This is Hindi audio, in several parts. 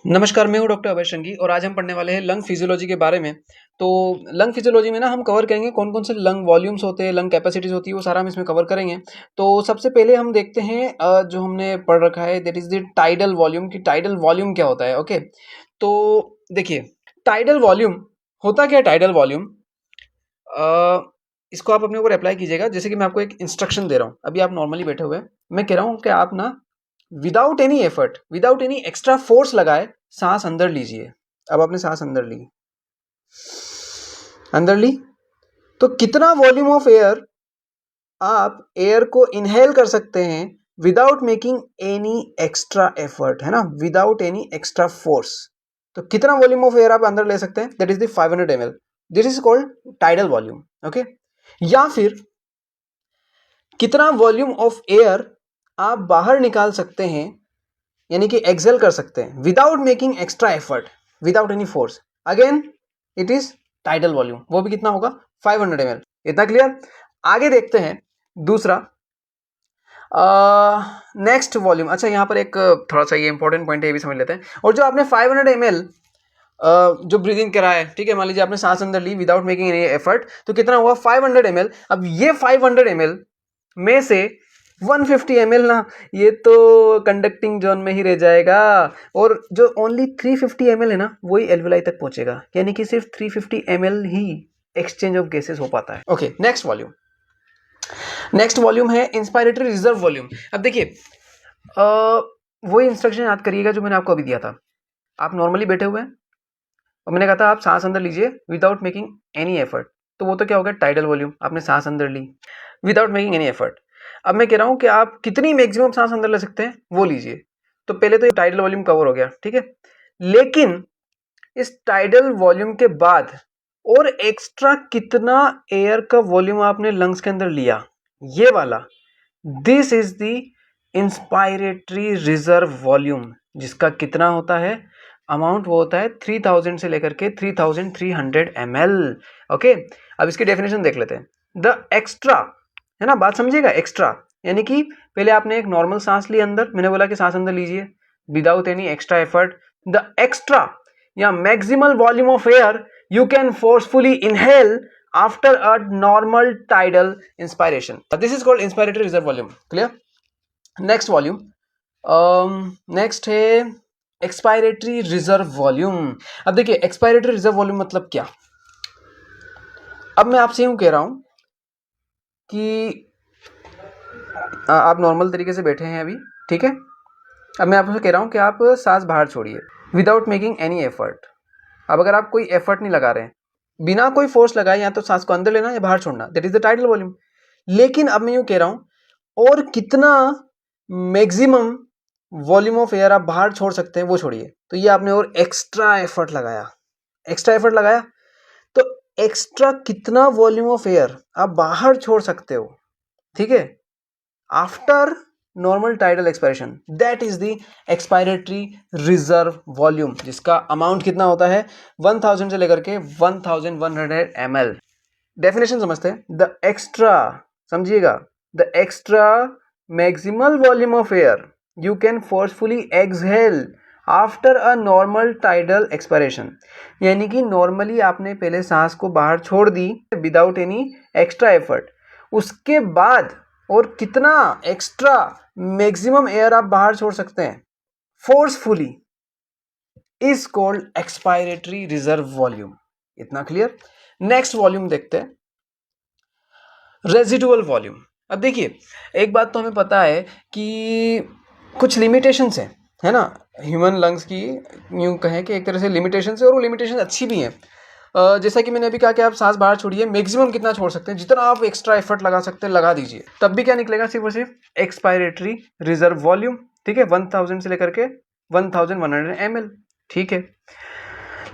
नमस्कार, मैं हूँ डॉक्टर अभय शंगी और आज हम पढ़ने वाले हैं लंग फिजियोलॉजी के बारे में। तो लंग फिजियोलॉजी में ना हम कवर करेंगे कौन-कौन से लंग वॉल्यूम्स होते हैं, लंग कैपेसिटीज़ होती है, वो सारा हम इसमें कवर करेंगे। तो सबसे पहले हम देखते हैं जो हमने पढ़ रखा है that is the tidal volume कि टाइडल वॉल्यूम क्या होता है, ओके। तो देखिए, टाइडल वॉल्यूम होता क्या है टाइडल वॉल्यूम? इसको आप अपने ऊपर अप्लाई कीजिएगा जैसे कि मैं आपको एक इंस्ट्रक्शन दे रहा हूँ। अभी आप नॉर्मली बैठे हुए हैं, मैं कह रहा हूँ कि आप ना without any effort, without any extra force लगाए सांस अंदर लीजिए। अब आपने सांस अंदर ली तो कितना वॉल्यूम ऑफ एयर आप एयर को इनहेल कर सकते हैं without making any extra effort, है ना, विदाउट एनी एक्स्ट्रा फोर्स। तो कितना वॉल्यूम ऑफ एयर आप अंदर ले सकते हैं? That is the 500 ml। This is called tidal volume, okay. या फिर कितना वॉल्यूम ऑफ एयर आप बाहर निकाल सकते हैं, यानी कि एक्सेल कर सकते हैं without making extra effort, without any force. Again it is tidal volume. वो भी कितना होगा? 500 ml। इतना क्लियर? आगे देखते हैं दूसरा नेक्स्ट वॉल्यूम। अच्छा, यहाँ पर एक थोड़ा सा ये इंपॉर्टेंट पॉइंट है, ये भी समझ लेते हैं। और जो आपने 500 ml जो ब्रीदिंग करा है, ठीक है, मान लीजिए आपने सांस अंदर ली विदाउट मेकिंग एनी एफर्ट, तो कितना हुआ? 500 ml। अब ये 500 ml में से 150 ml ना, ये तो कंडक्टिंग जोन में ही रह जाएगा, और जो ओनली 350 ml है ना, वही एल्विलाई तक पहुंचेगा। यानी कि सिर्फ 350 ml he exchange of gases हो पाता है। Okay, next volume. Next volume है इंस्पायरेटरी रिजर्व वॉल्यूम। अब देखिए, वही इंस्ट्रक्शन याद करिएगा जो मैंने आपको अभी दिया था। आप नॉर्मली बैठे हुए हैं और मैंने कहा था आप सांस अंदर लीजिए विदाउट मेकिंग एनी एफर्ट, तो वो तो क्या हो गया? Tidal volume. आपने सांस अंदर ली विदाउट मेकिंग एनी एफर्ट। अब मैं कह रहा हूं कि आप कितनी मैक्सिमम सांस अंदर ले सकते हैं वो लीजिए। तो पहले तो ये टाइडल वॉल्यूम कवर हो गया, ठीक है। लेकिन इस टाइडल वॉल्यूम के बाद और एक्स्ट्रा कितना एयर का वॉल्यूम आपने लंग्स के अंदर लिया, ये वाला, this is the inspiratory reserve volume, जिसका कितना होता है अमाउंट? वो होता है 3000 से लेकर के 3300 ml। ओके, अब इसकी डेफिनेशन देख लेते हैं। द एक्स्ट्रा, है ना, बात समझिएगा। एक्स्ट्रा यानी कि पहले आपने एक नॉर्मल सांस ली अंदर, मैंने बोला कि सांस अंदर लीजिए without any extra effort. The extra या maximal volume of air you can forcefully inhale after a normal tidal inspiration, this is called inspiratory reserve volume. Clear? Next volume, next है एक्सपायरेटरी रिजर्व वॉल्यूम। अब देखिए, एक्सपायरेटरी रिजर्व वॉल्यूम मतलब क्या? अब मैं आपसे यूं कह रहा हूं कि आप नॉर्मल तरीके से बैठे हैं अभी, ठीक है। अब मैं आपसे कह रहा हूं कि आप सांस बाहर छोड़िए विदाउट मेकिंग एनी एफर्ट। अब अगर आप कोई एफर्ट नहीं लगा रहे हैं, बिना कोई फोर्स लगाए, या तो सांस को अंदर लेना या बाहर छोड़ना, that is the tidal volume. लेकिन अब मैं यूं कह रहा हूं और कितना मैक्सिमम वॉल्यूम ऑफ एयर आप बाहर छोड़ सकते हैं वो छोड़िए। तो ये आपने और एक्स्ट्रा एफर्ट लगाया, एक्स्ट्रा एफर्ट लगाया, तो एक्स्ट्रा कितना वॉल्यूम ऑफ एयर आप बाहर छोड़ सकते हो, ठीक है, after normal tidal expiration, that is the expiratory reserve volume, जिसका अमाउंट कितना होता है? 1000 से लेकर के 1100 ml। डेफिनेशन समझते हैं। द एक्स्ट्रा, समझिएगा, the extra maximal volume of air you can forcefully exhale after a normal tidal expiration, यानी कि नॉर्मली आपने पहले सांस को बाहर छोड़ दी विदाउट एनी एक्स्ट्रा एफर्ट, उसके बाद और कितना एक्स्ट्रा मैक्सिमम एयर आप बाहर छोड़ सकते हैं forcefully is called expiratory reserve volume. इतना क्लियर? नेक्स्ट वॉल्यूम देखते हैं, रेजिडुअल वॉल्यूम। अब देखिए, एक बात तो हमें पता है कि कुछ लिमिटेशंस हैं, है ना, ह्यूमन लंग्स की। यूं कहें कि एक तरह से लिमिटेशंस है, और वो लिमिटेशन अच्छी भी हैं। जैसा कि मैंने अभी कहा कि आप सांस बाहर छोड़िए, मैक्सिमम कितना छोड़ सकते हैं, जितना आप एक्स्ट्रा एफर्ट लगा सकते हैं लगा दीजिए, तब भी क्या निकलेगा? सिर्फ और सिर्फ एक्सपायरेटरी रिजर्व वॉल्यूम, ठीक है, 1000 से लेकर के 1100 ml, ठीक है।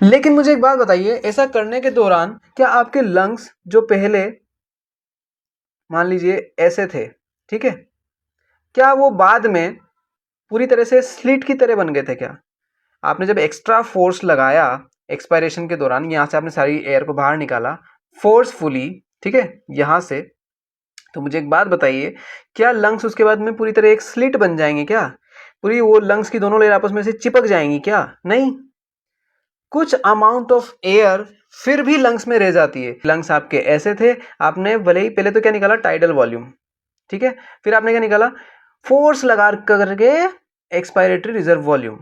लेकिन मुझे एक बात बताइए, ऐसा करने के दौरान क्या आपके लंग्स जो पहले मान लीजिए ऐसे थे, ठीक है, क्या वो बाद में पूरी तरह से स्लिट की तरह बन गए थे क्या? आपने जब एक्स्ट्रा फोर्स लगाया एक्सपायरेशन के दौरान, यहां से आपने सारी एयर को बाहर निकाला फोर्सफुली, ठीक है, यहां से, तो मुझे एक बात बताइए, क्या लंग्स उसके बाद में पूरी तरह एक स्लिट बन जाएंगे क्या? पूरी वो लंग्स की दोनों लेयर आपस में से चिपक जाएंगी क्या? नहीं, कुछ अमाउंट ऑफ एयर फिर भी लंग्स में रह जाती है। लंग्स आपके ऐसे थे, आपने भले ही पहले तो क्या निकाला, टाइडल वॉल्यूम, ठीक है, फिर आपने क्या निकाला, फोर्स लगा करके एक्सपायरेटरी रिजर्व वॉल्यूम।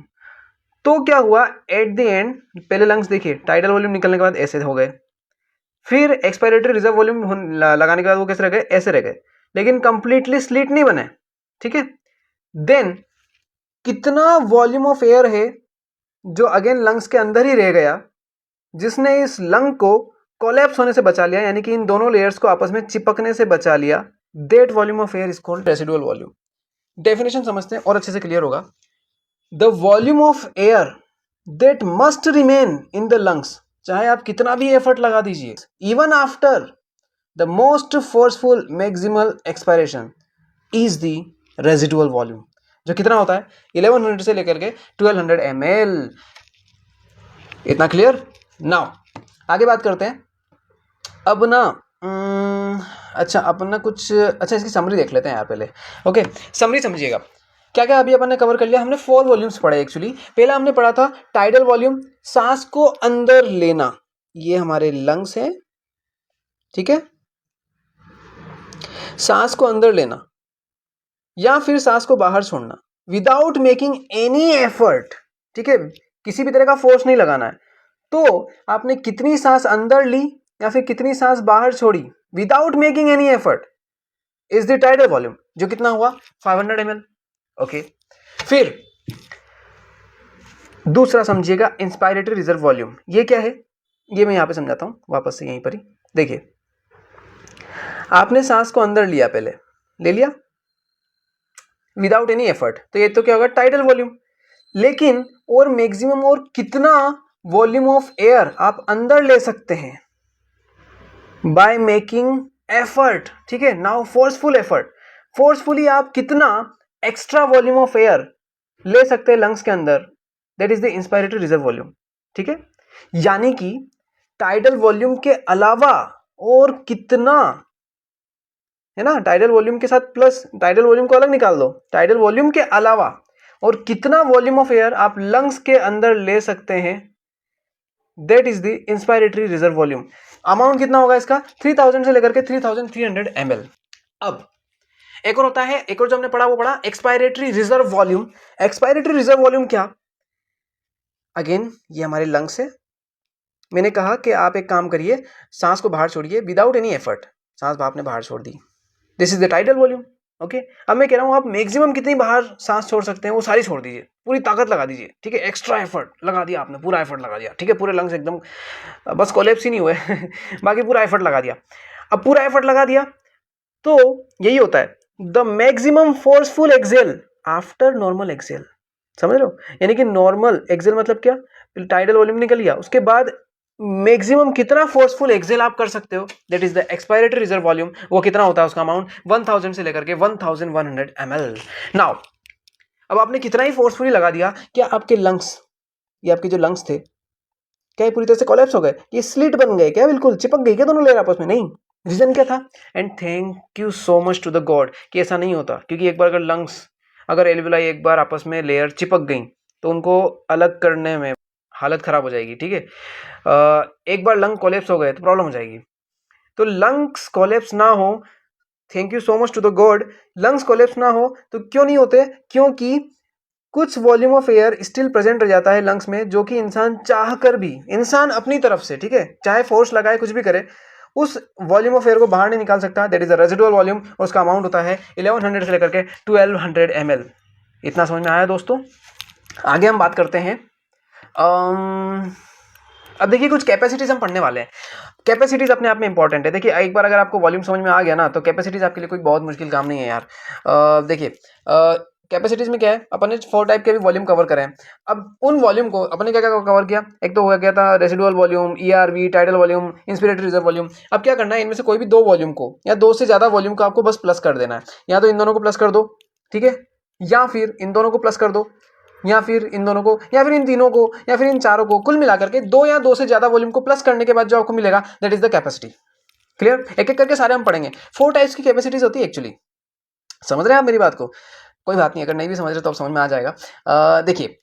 तो क्या हुआ एट द एंड, पहले लंग्स देखिए टाइडल वॉल्यूम निकलने के बाद ऐसे हो गए, फिर एक्सपायरेटरी रिजर्व वॉल्यूम लगाने के बाद वो कैसे रह गए, ऐसे रह गए, लेकिन कंप्लीटली स्लिट नहीं बने, ठीक है। देन कितना वॉल्यूम ऑफ एयर है जो अगेन लंग्स के अंदर ही रह गया, जिसने इस लंग को कोलैप्स होने से बचा लिया, यानी कि इन दोनों लेयर्स को आपस में चिपकने से बचा लिया। That volume of air is called residual volume. Definition समझते हैं और अच्छे से क्लियर होगा। The volume of air that must remain in the lungs, चाहे आप कितना भी एफर्ट लगा दीजिए, even after the most forceful maximal expiration, is the residual volume, जो कितना होता है 1100 से लेकर के 1200 ml। इतना क्लियर? नाउ आगे बात करते हैं। अब ना अच्छा अपन ना कुछ इसकी समरी देख लेते हैं यार पहले। ओके, समरी समझिएगा। क्या क्या अभी अपन ने कवर कर लिया, हमने 4 वॉल्यूम्स पढ़े एक्चुअली। पहला हमने पढ़ा था टाइडल वॉल्यूम, सांस को अंदर लेना, ये हमारे लंग्स हैं, ठीक है, सांस को अंदर लेना या फिर सांस को बाहर छोड़ना विदाउट मेकिंग एनी एफर्ट, ठीक है, किसी भी तरह का फोर्स नहीं लगाना है। तो आपने कितनी सांस अंदर ली या फिर कितनी सांस बाहर छोड़ी without making any effort is the tidal volume, जो कितना हुआ 500 ml। ओके, फिर दूसरा समझिएगा इंस्पायरेटरी रिजर्व वॉल्यूम। ये क्या है, ये मैं यहां पे समझाता हूं वापस से, यहीं पर ही देखिए। आपने सांस को अंदर लिया, पहले ले लिया विदाउट एनी एफर्ट, तो ये तो क्या होगा टाइडल वॉल्यूम। लेकिन और मैक्सिमम और कितना वॉल्यूम ऑफ एयर आप अंदर ले सकते हैं बाय मेकिंग एफर्ट, ठीक है। नाउ फोर्सफुल एफर्ट, फोर्सफुली आप कितना एक्स्ट्रा वॉल्यूम ऑफ एयर ले सकते हैं लंग्स के अंदर, that is the inspiratory reserve volume, ठीक है। यानी कि टाइडल वॉल्यूम के अलावा और कितना, है ना, टाइडल वॉल्यूम के साथ प्लस, टाइडल वॉल्यूम को अलग निकाल दो, टाइडल वॉल्यूम के अलावा और कितना वॉल्यूम ऑफ एयर आप लंग्स के अंदर ले सकते हैं, that is the inspiratory reserve volume. Amount कितना होगा इसका, 3000 से लेकर के 3300 ml। अब एक और होता है, एक और जो हमने पढ़ा वो पढ़ा expiratory reserve volume. Expiratory reserve volume क्या, अगेन ये हमारे लंग्स है। मैंने कहा कि आप एक काम करिए, सांस को बाहर छोड़िए विदाउट एनी एफर्ट, सांस आपने बाहर छोड़ दी, this is the tidal volume. Okay, अब मैं कह रहा हूं आप मैक्सिमम कितनी बाहर सांस छोड़ सकते हैं वो सारी छोड़ दीजिए, पूरी ताकत लगा दीजिए, ठीक है। एक्स्ट्रा एफर्ट लगा दिया आपने, पूरा एफर्ट लगा दिया, ठीक है, पूरे लंग्स एकदम बस कोलैप्स ही नहीं हुए बाकी पूरा एफर्ट लगा दिया। अब पूरा एफर्ट लगा दिया तो यही होता है the maximum forceful exhale after normal exhale, समझ लो। यानी कि नॉर्मल एक्सेल मतलब क्या, टाइडल वॉल्यूम निकल गया, उसके बाद मैक्सिमम कितना फोर्सफुल एक्सेल आप कर सकते हो, that is the expiratory reserve volume. वो कितना होता है, उसका अमाउंट 1000 से लेकर के 1100 ml। नाउ अब आपने कितना ही फोर्सफुली लगा दिया, क्या आपके लंग्स, ये आपके जो लंग्स थे, क्या ये पूरी तरह से कोलैप्स हो गए, ये स्लिट बन गए क्या, बिल्कुल चिपक गई क्या दोनों लेयर आपस में, नहीं। रीजन क्या था, and thank you so much to the God कि ऐसा नहीं होता, क्योंकि एक बार अगर लंग्स, अगर एल्विलाई एक बार आपस में लेयर चिपक गई तो उनको अलग करने में हालत खराब हो जाएगी, ठीक है। एक बार लंग कोलैप्स हो गए तो प्रॉब्लम हो जाएगी। तो लंग्स कोलैप्स ना हो, thank you so much to the God, lungs collapse ना हो तो क्यों नहीं होते, क्योंकि कुछ volume of air still present रह जाता है लंग्स में, जो कि इंसान चाह कर भी, इंसान अपनी तरफ से, ठीक है, चाहे फोर्स लगाए कुछ भी करे, उस वॉल्यूम ऑफ एयर को बाहर नहीं निकाल सकता, that is the residual volume, और उसका अमाउंट होता है 1100 से लेकर के 1200 ml। इतना समझ में आया दोस्तों? आगे हम बात करते हैं, अब देखिए कुछ कैपेसिटीज हम पढ़ने वाले हैं। कैपेसिटीज अपने आप में इंपॉर्टेंट है। देखिए एक बार अगर आपको वॉल्यूम समझ में आ गया ना, तो कैपेसिटीज आपके लिए कोई बहुत मुश्किल काम नहीं है यार। देखिए कैपेसिटीज में क्या है, अपन ने 4 टाइप के भी वॉल्यूम कवर करें। अब उन वॉल्यूम को अपन ने क्या क्या कवर किया, एक तो हो गया था residual volume, ERV, tidal volume, inspiratory reserve volume. अब क्या करना है, इनमें से कोई भी 2 वॉल्यूम को या 2 से ज्यादा वॉल्यूम को आपको बस प्लस कर देना है। या तो इन दोनों को प्लस कर दो, ठीक है, या फिर इन दोनों को प्लस कर दो, या फिर इन दोनों को, या फिर इन तीनों को, या फिर इन चारों को, कुल मिलाकर के 2 या 2 से ज्यादा वॉल्यूम को प्लस करने के बाद जो आपको मिलेगा that is the capacity. Clear? एक एक करके सारे हम पढ़ेंगे। 4 टाइप्स की कैपेसिटीज होती है एक्चुअली, समझ रहे हैं आप मेरी बात को। कोई बात नहीं, अगर नहीं भी समझ रहे तो अब समझ में आ जाएगा। देखिए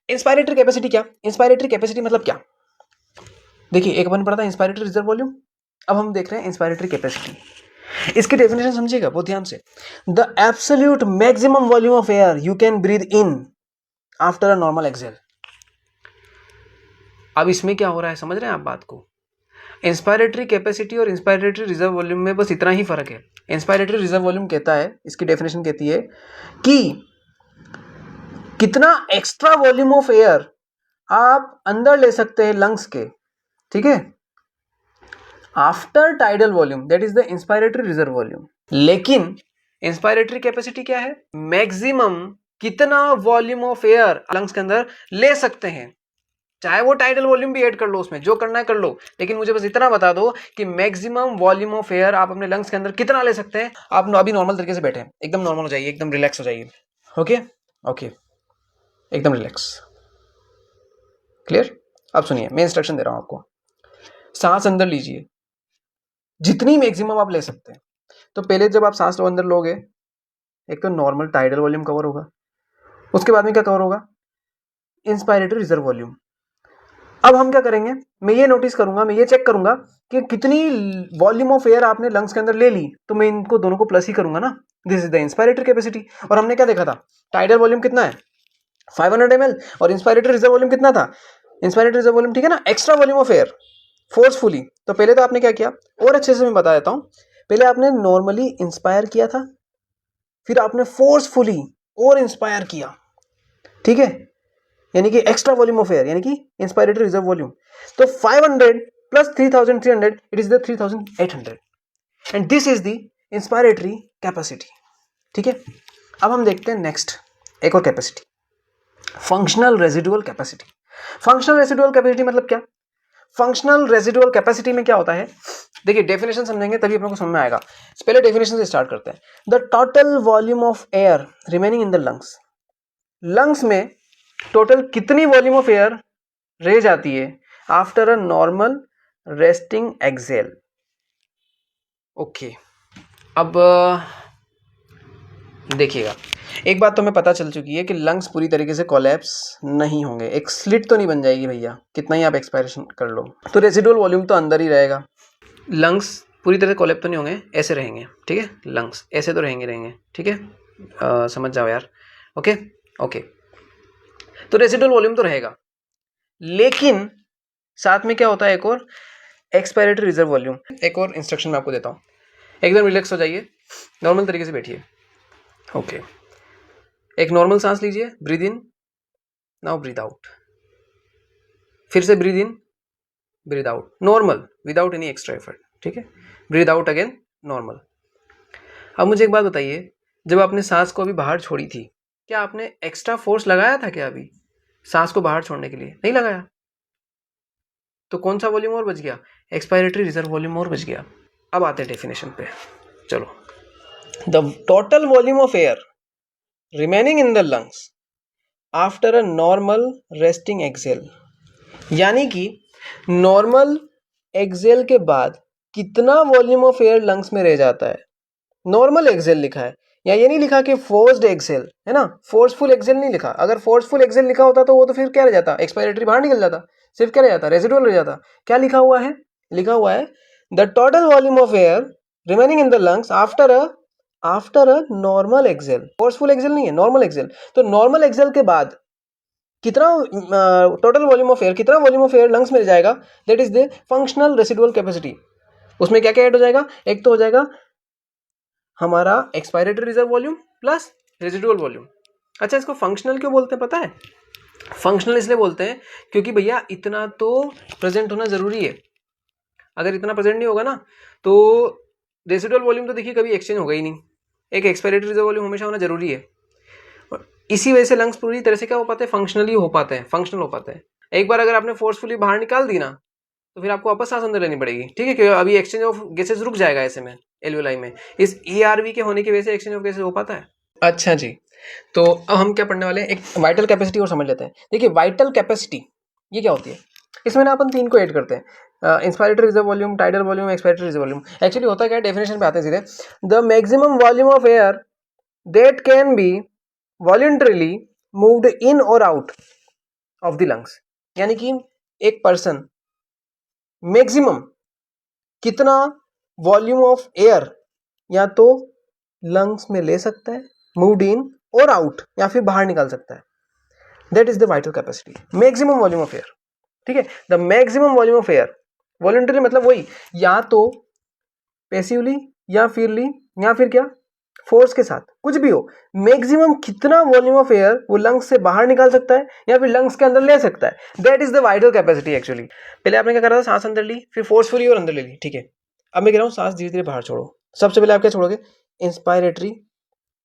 इंस्पायरेटरी कैपेसिटी क्या, इंस्पायरेटरी कैपेसिटी मतलब क्या, देखिए एक अपन पढ़ा था इंस्पायरेटरी रिजर्व वॉल्यूम, अब हम देख रहे हैं इंस्पायरेटरी कैपेसिटी। इसकी डेफिनेशन समझिएगा बहुत ध्यान से, the absolute maximum volume of air you can breathe in after a normal exhale. अब इसमें क्या हो रहा है, समझ रहे हैं आप बात को, इंस्पायरेटरी कैपेसिटी और इंस्पायरेटरी रिजर्व वॉल्यूम में बस इतना ही फर्क है। इंस्पायरेटरी रिजर्व वॉल्यूम कहता है, इसकी डेफिनेशन कहती है कि कितना एक्स्ट्रा वॉल्यूम ऑफ एयर आप अंदर ले सकते हैं लंग्स के, ठीक है, after tidal volume, that is the inspiratory reserve volume. लेकिन इंस्पायरेटरी कैपेसिटी क्या है, मैक्सिमम कितना वॉल्यूम ऑफ एयर लंग्स के अंदर ले सकते हैं, चाहे वो टाइडल वॉल्यूम भी ऐड कर लो, उसमें जो करना है कर लो, लेकिन मुझे बस इतना बता दो कि मैक्सिमम वॉल्यूम ऑफ एयर आप अपने लंग्स के अंदर कितना ले सकते हैं। आप अभी नॉर्मल तरीके से बैठे हैं, एकदम नॉर्मल हो जाइए, एकदम रिलैक्स हो जाइए, ओके ओके, एकदम रिलैक्स, क्लियर। अब सुनिए, मैं इंस्ट्रक्शन दे रहा हूं आपको, सांस अंदर लीजिए जितनी मैक्सिमम आप ले सकते हैं। तो पहले जब आप सांस अंदर लोगे, एक तो नॉर्मल टाइडल वॉल्यूम कवर होगा, उसके बाद में क्या कवर होगा, इंस्पायरेटरी रिजर्व वॉल्यूम। अब हम क्या करेंगे, मैं ये नोटिस करूंगा, मैं ये चेक करूंगा कि कितनी वॉल्यूम ऑफ एयर आपने लंग्स के अंदर ले ली, तो मैं इनको दोनों को प्लस ही करूंगा ना, this is the inspiratory capacity. और हमने क्या देखा था, टाइडल वॉल्यूम कितना है 500 ml और इंस्पायरेटरी रिजर्व वॉल्यूम कितना था, इंस्पायरेटरी रिजर्व वॉल्यूम, ठीक है ना, extra volume of air forcefully. तो पहले तो आपने क्या किया, और अच्छे से मैं बता देता हूं, पहले आपने नॉर्मली इंस्पायर किया था, फिर आपने फोर्सफुली और इंस्पायर किया, ठीक है, यानी कि एक्स्ट्रा वॉल्यूम ऑफ एयर, यानी कि इंस्पायरेटरी रिजर्व वॉल्यूम। तो 500 plus 3300, it is the 3800 and this is the inspiratory capacity, ठीक है। अब हम देखते हैं नेक्स्ट एक और capacity, functional residual capacity. Functional residual capacity मतलब क्या, फंक्शनल रेजिडुअल कैपेसिटी में क्या होता है, देखिए डेफिनेशन समझेंगे तभी अपने को समझ में आएगा। पहले डेफिनेशन से स्टार्ट करते हैं, the total volume of air remaining in the lungs, lungs में टोटल कितनी वॉल्यूम ऑफ एयर रह जाती है after a normal resting exhale, okay. अब देखिएगा, एक बात तो हमें पता चल चुकी है कि लंग्स पूरी तरीके से कोलैप्स नहीं होंगे, एक स्लिट तो नहीं बन जाएगी भैया, कितना ही आप एक्सपायरेशन कर लो, तो रेसिडुअल वॉल्यूम तो अंदर ही रहेगा। लंग्स पूरी तरह से कोलैप्स तो नहीं होंगे, ऐसे रहेंगे, ठीक है, लंग्स ऐसे तो रहेंगे, ठीक है, समझ जाओ यार, ओके ओके। तो रेसिडुअल वॉल्यूम तो रहेगा, लेकिन साथ में क्या होता है, एक और एक्सपायरेटरी रिजर्व वॉल्यूम। एक और इंस्ट्रक्शन मैं आपको देता हूँ, एकदम रिलैक्स हो जाइए, नॉर्मल तरीके से बैठिए, ओके। एक नॉर्मल सांस लीजिए, breathe in, now breathe out, फिर से breathe in, breathe out, normal without any extra effort, ठीक है, ब्रीद आउट अगेन, नॉर्मल। अब मुझे एक बात बताइए, जब आपने सांस को अभी बाहर छोड़ी थी, क्या आपने एक्स्ट्रा फोर्स लगाया था क्या अभी सांस को बाहर छोड़ने के लिए, नहीं लगाया, तो कौन सा वॉल्यूम और बच गया, एक्सपायरेटरी रिजर्व वॉल्यूम और बच गया। अब आते हैं डेफिनेशन पे, चलो, the total volume of air remaining in the lungs after a normal resting exhale, यानी कि नॉर्मल एक्सेल के बाद कितना वॉल्यूम ऑफ एयर लंग्स में रह जाता है, नॉर्मल एक्सेल लिखा है, या ये नहीं लिखा कि फोर्स्ड एक्सेल, है ना, फोर्सफुल एक्सेल नहीं लिखा, अगर फोर्सफुल एक्सेल लिखा होता तो वो तो फिर क्या रह जाता, एक्सपायरेटरी बाहर निकल जाता, सिर्फ क्या रह जाता, रेसिडुअल रह जाता। क्या लिखा हुआ है, लिखा हुआ है the total volume of air remaining in the lungs after a normal exhale, forceful exhale नहीं है, नॉर्मल एक्सेल। तो नॉर्मल एक्सेल के बाद कितना टोटल वॉल्यूम ऑफ एयर, कितना वॉल्यूम ऑफ एयर लंग्स में रह जाएगा, that is the functional residual capacity. उसमें क्या क्या ऐड हो जाएगा, एक तो हो जाएगा हमारा expiratory reserve volume plus residual volume. अच्छा, इसको फंक्शनल क्यों बोलते हैं पता है, फंक्शनल इसलिए बोलते हैं क्योंकि भैया इतना तो प्रेजेंट होना जरूरी है, अगर इतना प्रेजेंट नहीं होगा ना तो रेजिडुअल वॉल्यूम तो देखिए कभी एक्सचेंज होगा ही नहीं, एक एक्सपायरेटरी रिजर्व वॉल्यूम हमेशा होना जरूरी है। और इसी वजह से लंग्स पूरी तरह से क्या हो पाते हैं, फंक्शनली हो पाते हैं, फंक्शनल हो पाते हैं। एक बार अगर आपने फोर्सफुली बाहर निकाल दी ना तो फिर आपको वापस सांस अंदर लेनी पड़ेगी, ठीक है, क्योंकि अभी एक्सचेंज ऑफ गैसेस रुक जाएगा ऐसे में एल्वियोलाई में, इस ERV के होने की वजह से एक्सचेंज ऑफ गैसेस हो पाता है। अच्छा जी, तो अब हम क्या पढ़ने वाले हैं, एक वाइटल कैपेसिटी और समझ लेते हैं। देखिए वाइटल कैपेसिटी ये क्या होती है, इसमें ना अपन तीन को ऐड करते हैं, inspiratory reserve volume, tidal volume, expiratory reserve volume. Actually होता क्या है, डेफिनेशन पे आते हैं सीधे, the maximum volume of air that can be voluntarily moved in और आउट ऑफ द लंग्स, यानी कि एक पर्सन मैक्सिमम कितना वॉल्यूम ऑफ एयर या तो लंग्स में ले सकता है, मूव्ड इन और आउट, या फिर बाहर निकाल सकता है। That is the vital capacity, maximum volume of air. ठीक है, the maximum volume of air, voluntary मतलब वही, या तो पैसिवली या फिर क्या, फोर्स के साथ, कुछ भी हो, मैक्सिमम कितना वॉल्यूम ऑफ एयर वो लंग्स से बाहर निकाल सकता है या फिर लंग्स के अंदर ले सकता है। That is the vital capacity actually. पहले आपने क्या करा था, सांस अंदर ली, फिर फोर्सफुली और अंदर ले ली। ठीक है, अब मैं कह रहा हूँ सांस धीरे धीरे बाहर छोड़ो। सबसे पहले आप क्या छोड़ोगे, इंस्पायरेटरी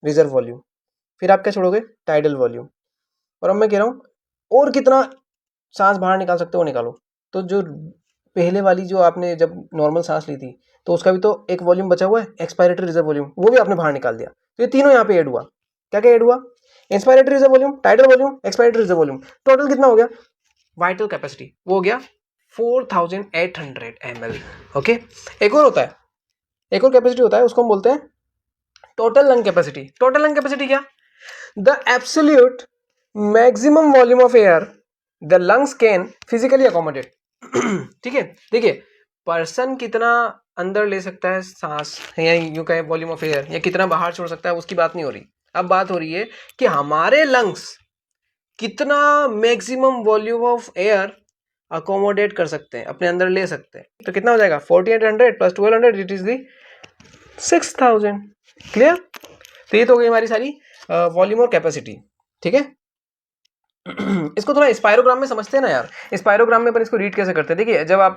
रिजर्व वॉल्यूम, फिर आप क्या छोड़ोगे, टाइडल वॉल्यूम। और अब मैं कह रहा हूँ और कितना सांस बाहर निकाल सकते हो निकालो। तो जो पहले वाली जो आपने जब नॉर्मल सांस ली थी तो उसका भी तो एक वॉल्यूम बचा हुआ है, एक्सपायरेटरी रिजर्व वॉल्यूम, वो भी आपने बाहर निकाल दिया। तो ये तीनों यहाँ पे ऐड हुआ। क्या क्या ऐड हुआ, inspiratory reserve volume, tidal volume, expiratory reserve volume. Total कितना हो गया, वाइटल कैपेसिटी वो हो गया 4800 ml। ओके, एक और होता है, एक और कैपेसिटी होता है, उसको हम बोलते हैं total lung capacity. Total lung capacity क्या, the absolute maximum volume of air the lungs can physically accommodate. ठीक है, देखिए पर्सन कितना अंदर ले सकता है सांस या यूं कहे वॉल्यूम ऑफ एयर, या कितना बाहर छोड़ सकता है, उसकी बात नहीं हो रही। अब बात हो रही है कि हमारे लंग्स कितना maximum volume of air accommodate कर सकते हैं, अपने अंदर ले सकते हैं। तो कितना हो जाएगा, 4800 plus 1200, it is the 6000। Clear. तो ये तो हो गई हमारी सारी वॉल्यूम और कैपेसिटी। ठीक है, इसको थोड़ा स्पायरोग्राम में समझते हैं ना यार। स्पायरोग्राम में अपन इसको रीड कैसे करते हैं, देखिए जब आप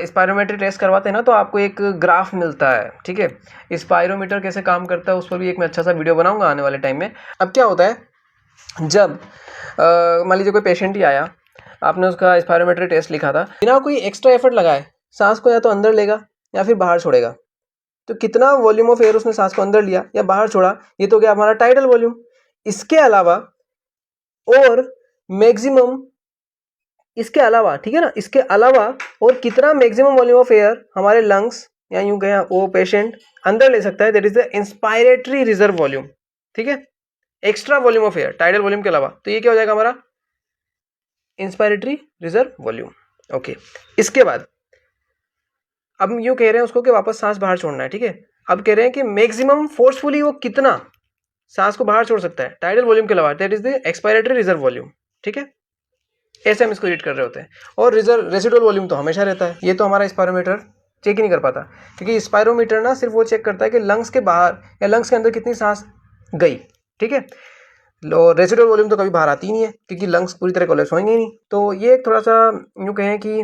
स्पायरोमेट्री टेस्ट करवाते हैं ना तो आपको एक ग्राफ मिलता है। ठीक है, स्पायरोमीटर कैसे काम करता है उस पर भी एक मैं अच्छा सा वीडियो बनाऊंगा आने वाले टाइम में। अब क्या होता है, जब मान लीजिए कोई पेशेंट ही आया, आपने उसका स्पायरोमेट्री टेस्ट लिखा था, बिना कोई एक्स्ट्रा एफर्ट लगाए सांस को या तो अंदर लेगा या फिर बाहर छोड़ेगा। तो कितना वॉल्यूम ऑफ एयर उसने सांस को अंदर लिया या बाहर छोड़ा, ये तो गया हमारा टाइडल वॉल्यूम। इसके अलावा और मैक्सिमम, इसके अलावा, ठीक है ना, इसके अलावा और कितना मैक्सिमम वॉल्यूम ऑफ एयर हमारे लंग्स या यूं कहें वो पेशेंट अंदर ले सकता है, that is the inspiratory reserve volume. ठीक है, extra volume of air tidal volume के अलावा। तो ये क्या हो जाएगा हमारा, इंस्पायरेटरी रिजर्व वॉल्यूम। ओके, इसके बाद अब हम यूं कह रहे हैं उसको कि वापस सांस बाहर छोड़ना है। ठीक है, अब कह रहे हैं कि मैक्सिमम फोर्सफुली वो कितना सांस को बाहर छोड़ सकता है टाइडल वॉल्यूम के अलावा, that is the expiratory reserve volume. ठीक है, ऐसे हम इसको रीड कर रहे होते हैं। और रिजर्व रेसिडुअल वॉल्यूम तो हमेशा रहता है, ये तो हमारा स्पायरोमीटर चेक ही नहीं कर पाता, क्योंकि स्पायरोमीटर ना सिर्फ वो चेक करता है कि लंग्स के बाहर या लंग्स के अंदर कितनी सांस गई। ठीक है, रेसिडुअल वॉल्यूम तो कभी बाहर आती ही नहीं है, क्योंकि लंग्स पूरी तरह कोलैप्स होंगे ही नहीं। तो ये थोड़ा सा यूँ कहें कि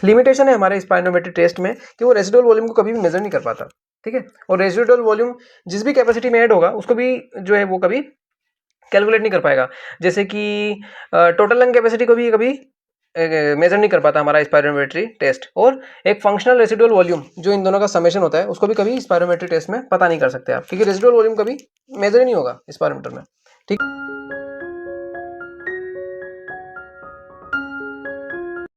लिमिटेशन है हमारे स्पायरोमेट्री टेस्ट में कि वो रेसिडुअल वॉल्यूम को कभी भी मेजर नहीं कर पाता। ठीक है, और रेसिडुअल वॉल्यूम जिस भी कैपेसिटी में ऐड होगा उसको भी जो है वो कभी कैलकुलेट नहीं कर पाएगा। जैसे कि टोटल लंग कैपेसिटी को भी कभी मेजर नहीं कर पाता हमारा स्पायरोमेट्री टेस्ट, और एक फंक्शनल रेसिडुअल वॉल्यूम जो इन दोनों का समेशन होता है उसको भी कभी स्पायरोमेट्री टेस्ट में पता नहीं कर सकते आप, क्योंकि रेसिडुअल वॉल्यूम कभी मेजर ही नहीं होगा स्पायरोमीटर में। ठीक।